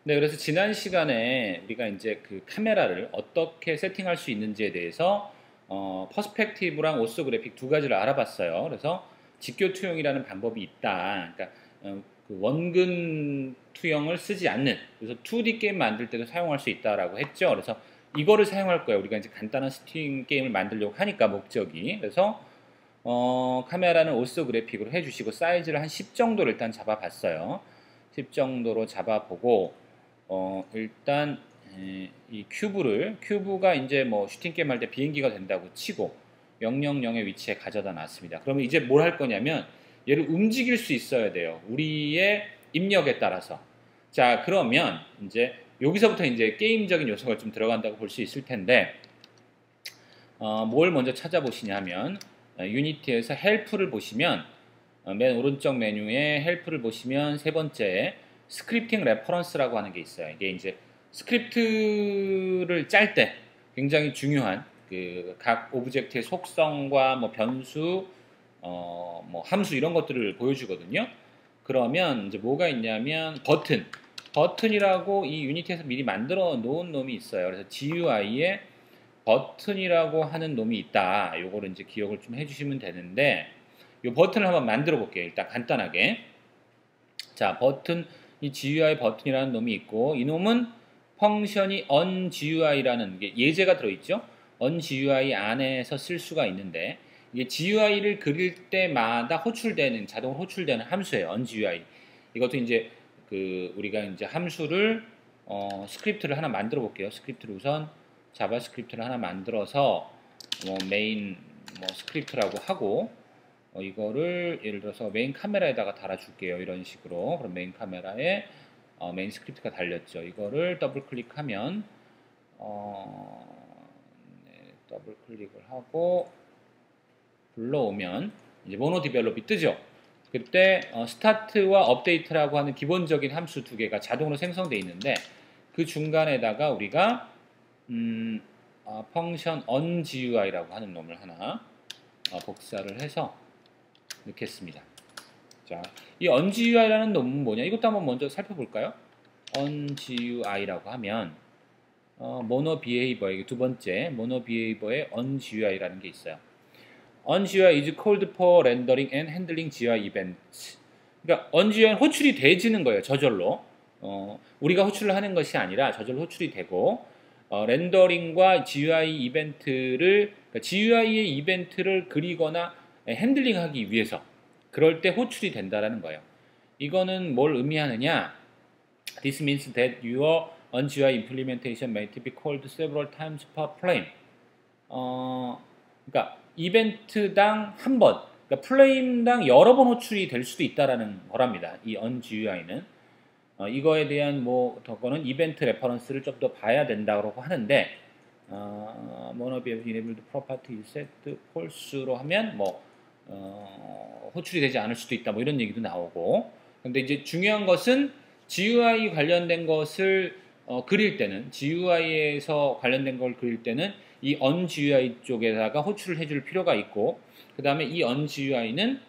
네, 그래서 지난 시간에 우리가 이제 그 카메라를 어떻게 세팅할 수 있는지에 대해서 퍼스펙티브랑 오쏘그래픽 두 가지를 알아봤어요. 그래서 직교 투영이라는 방법이 있다. 그러니까 그 원근 투영을 쓰지 않는, 그래서 2D 게임 만들 때도 사용할 수 있다라고 했죠. 그래서 이거를 사용할 거예요. 우리가 이제 간단한 스팀 게임을 만들려고 하니까 목적이. 그래서 카메라는 오쏘그래픽으로 해주시고 사이즈를 한 10 정도를 일단 잡아봤어요. 10 정도로 잡아보고 일단 이 큐브가 이제 뭐 슈팅 게임 할 때 비행기가 된다고 치고 000의 위치에 가져다 놨습니다. 그러면 이제 뭘 할 거냐면 얘를 움직일 수 있어야 돼요. 우리의 입력에 따라서. 자, 그러면 이제 여기서부터 이제 게임적인 요소가 좀 들어간다고 볼 수 있을 텐데 뭘 먼저 찾아보시냐면 유니티에서 헬프를 보시면 맨 오른쪽 메뉴에 헬프를 보시면 세 번째에 스크립팅 레퍼런스라고 하는 게 있어요. 이게 이제 스크립트를 짤 때 굉장히 중요한 그 각 오브젝트의 속성과 뭐 변수, 뭐 함수 이런 것들을 보여주거든요. 그러면 이제 뭐가 있냐면 버튼이라고 이 유니티에서 미리 만들어 놓은 놈이 있어요. 그래서 GUI에 버튼이라고 하는 놈이 있다. 요거를 이제 기억을 좀 해주시면 되는데 이 버튼을 한번 만들어 볼게요. 일단 간단하게. 자, 이 GUI 버튼이라는 놈이 있고 이 놈은 펑션이 onGUI라는 게 예제가 들어있죠. onGUI 안에서 쓸 수가 있는데 이게 GUI를 그릴 때마다 자동으로 호출되는 함수예요. onGUI. 이것도 이제 그 우리가 이제 함수를 스크립트를 하나 만들어 볼게요. 스크립트를 우선 자바스크립트를 하나 만들어서 메인 스크립트라고 하고 이거를 예를 들어서 메인 카메라에다가 달아줄게요. 이런 식으로. 그럼 메인 카메라에 메인 스크립트가 달렸죠. 이거를 더블 클릭하면 더블 클릭을 하고 불러오면 이제 모노 디벨롭이 뜨죠. 그때 스타트와 업데이트라고 하는 기본적인 함수 두 개가 자동으로 생성되어 있는데 그 중간에다가 우리가 펑션 onGUI라고 하는 놈을 하나 복사를 해서 넣겠습니다. 자, 이 onGUI라는 놈은 뭐냐? 이것도 한번 먼저 살펴볼까요? onGUI라고 하면 monoBehavior, 이게 두 번째 monoBehavior에 onGUI라는 게 있어요. onGUI is called for rendering and handling GUI events. 그러니까 onGUI는 호출이 되지는 거예요. 저절로. 우리가 호출을 하는 것이 아니라 저절로 호출이 되고 렌더링과 GUI 이벤트를 그러니까 GUI의 이벤트를 그리거나 핸들링하기 위해서 그럴 때 호출이 된다라는 거예요. 이거는 뭘 의미하느냐? This means that your onGUI implementation may be called several times per frame. 그러니까 이벤트당 한 번, 그러니까 프레임당 여러 번 호출이 될 수도 있다라는 거랍니다. 이 onGUI는 이거에 대한 거는 이벤트 레퍼런스를 좀 더 봐야 된다고 하는데 monoBehavior enabled property set false로 하면 호출이 되지 않을 수도 있다. 이런 얘기도 나오고. 근데 이제 중요한 것은 GUI 관련된 것을 그릴 때는 GUI에서 관련된 걸 그릴 때는 이 onGUI 쪽에다가 호출을 해줄 필요가 있고 그 다음에 이 onGUI는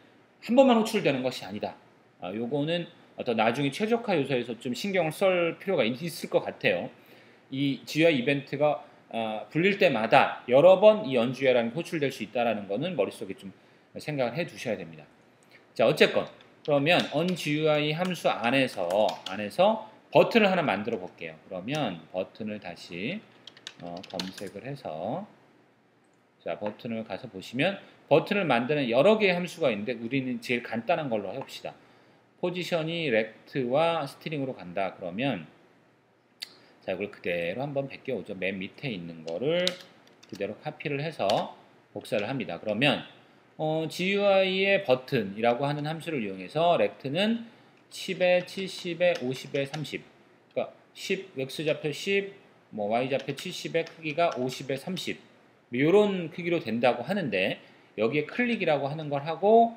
한 번만 호출되는 것이 아니다. 요거는 어떤 나중에 최적화 요소에서 좀 신경을 쓸 필요가 있을 것 같아요. 이 GUI 이벤트가 불릴 때마다 여러 번 이 onGUI라는 게 호출될 수 있다는 거는 머릿속에 좀 생각을 해 두셔야 됩니다. 자, 어쨌건 그러면 onGUI 함수 안에서 버튼을 하나 만들어 볼게요. 그러면 버튼을 다시 검색을 해서 자, 버튼을 가서 보시면 버튼을 만드는 여러 개의 함수가 있는데 우리는 제일 간단한 걸로 해봅시다. 포지션이 렉트와 스트링으로 간다. 그러면 자, 이걸 그대로 한번 베껴오죠. 맨 밑에 있는 거를 그대로 카피를 해서 복사를 합니다. 그러면 GUI의 버튼이라고 하는 함수를 이용해서 렉트는 10에 70에 50에 30 그러니까 10, X좌표 10, Y좌표 70의 크기가 50에 30 이런 크기로 된다고 하는데 여기에 클릭이라고 하는 걸 하고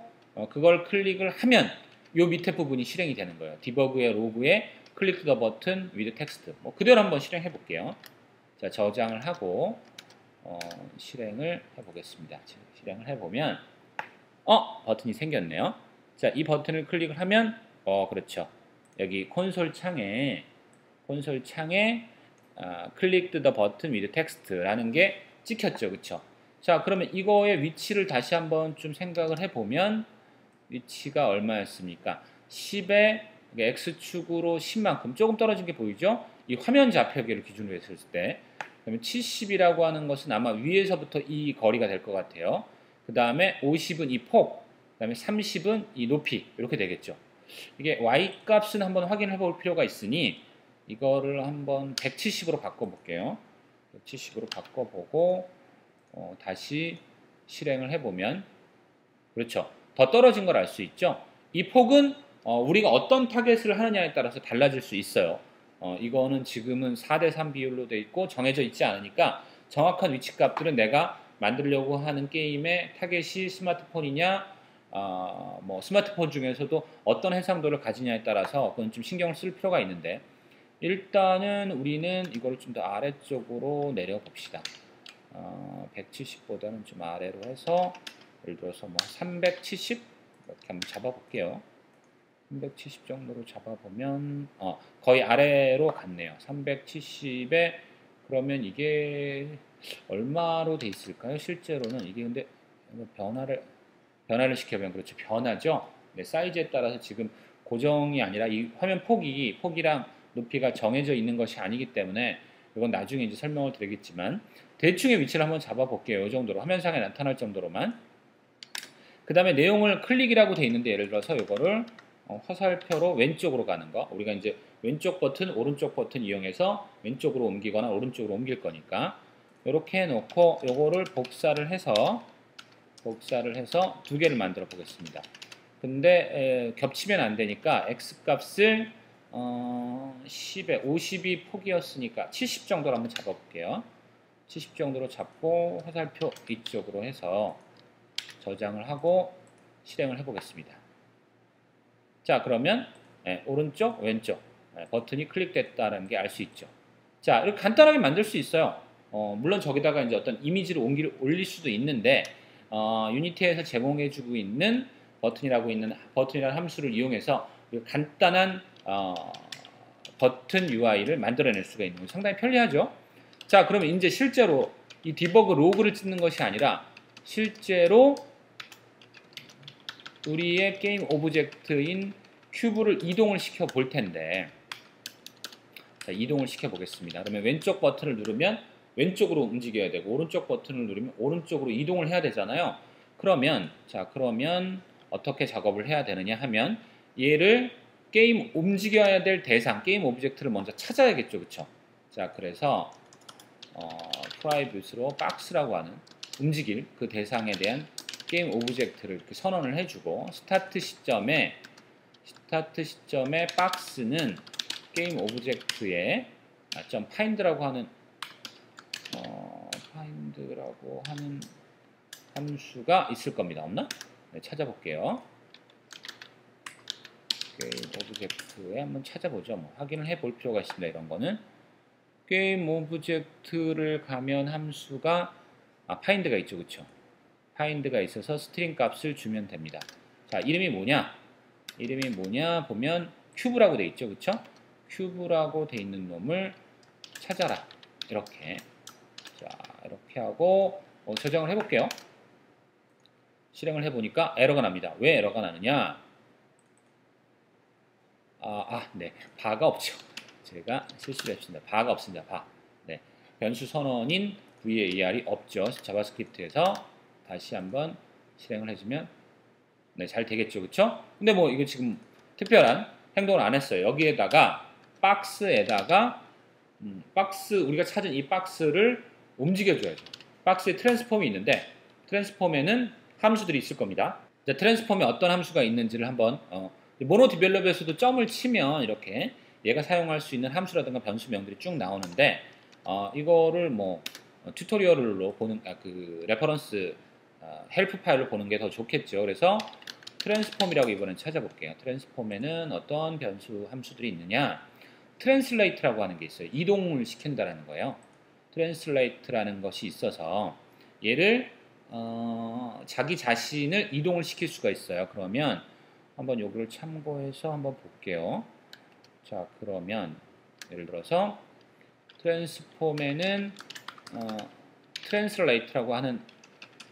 그걸 클릭을 하면 요 밑에 부분이 실행이 되는 거예요. 디버그의 로그에 클릭 더 버튼 with 텍스트 그대로 한번 실행해 볼게요. 자, 저장을 하고 실행을 해보겠습니다. 실행을 해보면 버튼이 생겼네요. 자, 이 버튼을 클릭을 하면 그렇죠. 여기 콘솔 창에 콘솔 창에 clicked the button with text라는 게 찍혔죠. 그쵸? 자, 그러면 이거의 위치를 다시 한번 좀 생각을 해보면 위치가 얼마였습니까? 10에 X축으로 10만큼 조금 떨어진 게 보이죠? 이 화면 좌표계를 기준으로 했을 때 그러면 70이라고 하는 것은 아마 위에서부터 이 거리가 될 것 같아요. 그 다음에 50은 이 폭, 그 다음에 30은 이 높이 이렇게 되겠죠. 이게 Y값은 한번 확인해 볼 필요가 있으니 이거를 한번 170으로 바꿔볼게요. 170으로 바꿔보고 다시 실행을 해보면 그렇죠. 더 떨어진 걸 알 수 있죠. 이 폭은 우리가 어떤 타겟을 하느냐에 따라서 달라질 수 있어요. 이거는 지금은 4대3 비율로 돼 있고 정해져 있지 않으니까 정확한 위치 값들은 내가 만들려고 하는 게임의 타겟이 스마트폰이냐 뭐 스마트폰 중에서도 어떤 해상도를 가지냐에 따라서 그건 좀 신경을 쓸 필요가 있는데 일단은 우리는 이걸 좀 더 아래쪽으로 내려봅시다. 170보다는 좀 아래로 해서 예를 들어서 뭐 370 이렇게 한번 잡아볼게요. 370 정도로 잡아보면 거의 아래로 갔네요. 370에 그러면 이게 얼마로 돼 있을까요? 실제로는 이게 근데 변화를 시켜보면 그렇죠. 변하죠. 네, 사이즈에 따라서 지금 고정이 아니라 이 화면 폭이랑 높이가 정해져 있는 것이 아니기 때문에 이건 나중에 이제 설명을 드리겠지만 대충의 위치를 한번 잡아볼게요. 이 정도로 화면상에 나타날 정도로만. 그 다음에 내용을 클릭이라고 돼 있는데 예를 들어서 이거를 화살표로 왼쪽으로 가는 거 우리가 이제 왼쪽 버튼 오른쪽 버튼 이용해서 왼쪽으로 옮기거나 오른쪽으로 옮길 거니까 이렇게 해놓고 이거를 복사를 해서 두 개를 만들어 보겠습니다. 근데 겹치면 안 되니까 X값을 10에 50이 폭이었으니까 70 정도로 한번 잡아볼게요. 70 정도로 잡고 화살표 이쪽으로 해서 저장을 하고 실행을 해보겠습니다. 자, 그러면 오른쪽, 왼쪽 버튼이 클릭됐다는 게 알 수 있죠. 자, 이렇게 간단하게 만들 수 있어요. 물론 저기다가 이제 어떤 이미지를 올릴 수도 있는데 유니티에서 제공해주고 있는 버튼이라는 함수를 이용해서 간단한 버튼 UI를 만들어낼 수가 있는 건 상당히 편리하죠. 자, 그러면 이제 실제로 이 디버그 로그를 찍는 것이 아니라 실제로 우리의 게임 오브젝트인 큐브를 이동을 시켜 볼 텐데 자, 이동을 시켜 보겠습니다. 그러면 왼쪽 버튼을 누르면 왼쪽으로 움직여야 되고 오른쪽 버튼을 누르면 오른쪽으로 이동을 해야 되잖아요. 그러면 어떻게 작업을 해야 되느냐 하면 얘를 게임 움직여야 될 대상, 게임 오브젝트를 먼저 찾아야겠죠. 그쵸? 자, 그래서 프라이빗으로 박스라고 하는 움직일 그 대상에 대한 게임 오브젝트를 이렇게 선언을 해주고 스타트 시점에 박스는 게임 오브젝트에 점 find라고 하는 함수가 있을 겁니다. 없나? 네, 찾아볼게요. 게임 오브젝트에 한번 찾아보죠. 뭐 확인을 해볼 필요가 있습니다. 이런 거는 게임 오브젝트를 가면 함수가 find가 있죠, 그렇죠? find가 있어서 스트링 값을 주면 됩니다. 자, 이름이 뭐냐 보면 큐브라고 돼 있죠, 그렇죠? 큐브라고 돼 있는 놈을 찾아라. 이렇게 하고 저장을 해볼게요. 실행을 해보니까 에러가 납니다. 왜 에러가 나느냐? 네, 바가 없죠. 제가 실수를 했습니다. 바가 없습니다. 바. 네, 변수 선언인 var이 없죠. 자바스크립트에서 다시 한번 실행을 해주면 네, 잘 되겠죠, 그렇죠? 근데 뭐 이거 지금 특별한 행동을 안 했어요. 여기에다가 박스에다가 우리가 찾은 이 박스를 움직여줘야죠. 박스에 트랜스폼이 있는데 트랜스폼에는 함수들이 있을 겁니다. 이제 트랜스폼에 어떤 함수가 있는지를 한번 모노 디벨롭에서도 점을 치면 이렇게 얘가 사용할 수 있는 함수라든가 변수명들이 쭉 나오는데 이거를 뭐 튜토리얼로 보는 그 레퍼런스 헬프 파일로 보는 게 더 좋겠죠. 그래서 트랜스폼이라고 이번엔 찾아볼게요. 트랜스폼에는 어떤 변수 함수들이 있느냐? 트랜슬레이트라고 하는 게 있어요. 이동을 시킨다는 거예요. 트랜슬레이트라는 것이 있어서 얘를 자기 자신을 이동을 시킬 수가 있어요. 그러면 한번 요거를 참고해서 한번 볼게요. 자, 그러면 예를 들어서 트랜스폼에는 트랜슬레이트라고 하는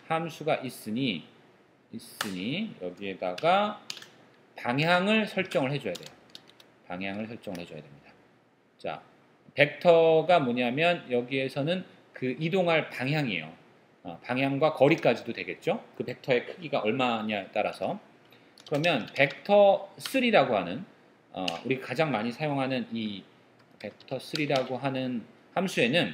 함수가 있으니 여기에다가 방향을 설정을 해줘야 돼요. 방향을 설정을 해줘야 됩니다. 자, 벡터가 뭐냐면 여기에서는 그 이동할 방향이에요. 방향과 거리까지도 되겠죠. 그 벡터의 크기가 얼마냐에 따라서. 그러면 벡터 3라고 하는 우리가 가장 많이 사용하는 이 벡터 3라고 하는 함수에는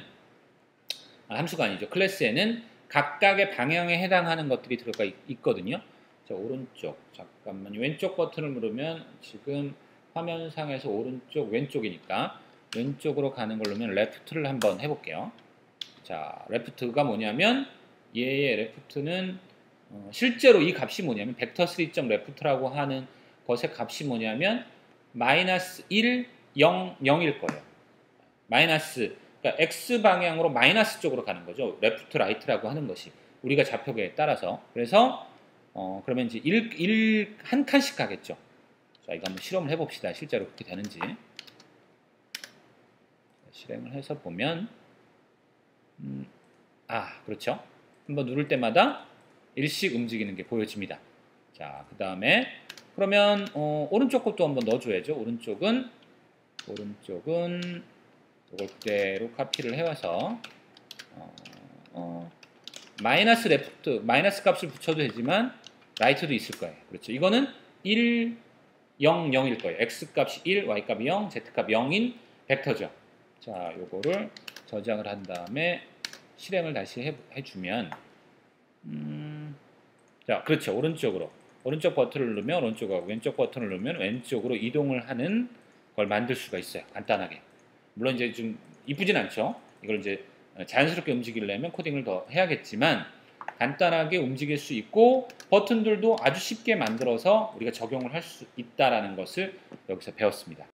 함수가 아니죠. 클래스에는 각각의 방향에 해당하는 것들이 들어가 있거든요. 자, 오른쪽 잠깐만요. 왼쪽 버튼을 누르면 지금 화면상에서 오른쪽 왼쪽이니까 왼쪽으로 가는 걸 누르면 레프트를 한번 해볼게요. 자, 레프트가 뭐냐면 얘의 레프트는 실제로 이 값이 뭐냐면 vector3.left라고 하는 것의 값이 뭐냐면 마이너스 1, 0, 0일 거예요. 마이너스, 그러니까 x 방향으로 마이너스 쪽으로 가는 거죠. 레프트, 라이트라고 하는 것이 우리가 좌표계에 따라서. 그래서 그러면 이제 한 칸씩 가겠죠. 자, 이거 한번 실험을 해봅시다. 실제로 그렇게 되는지. 실행을 해서 보면 그렇죠. 한번 누를 때마다 일씩 움직이는 게 보여집니다. 자, 그 다음에 그러면 오른쪽 것도 한번 넣어줘야죠. 오른쪽은 이걸 그대로 카피를 해와서 마이너스 레프트, 마이너스 값을 붙여도 되지만 라이트도 있을 거예요. 그렇죠. 이거는 1, 0, 0일 거예요. x 값이 1, y 값이 0, z 값 0인 벡터죠. 자, 요거를 저장을 한 다음에 실행을 다시 해주면 자, 그렇죠. 오른쪽 버튼을 누르면 오른쪽하고 왼쪽 버튼을 누르면 왼쪽으로 이동을 하는 걸 만들 수가 있어요. 간단하게. 물론 이제 좀 이쁘진 않죠. 이걸 이제 자연스럽게 움직이려면 코딩을 더 해야겠지만 간단하게 움직일 수 있고 버튼들도 아주 쉽게 만들어서 우리가 적용을 할 수 있다라는 것을 여기서 배웠습니다.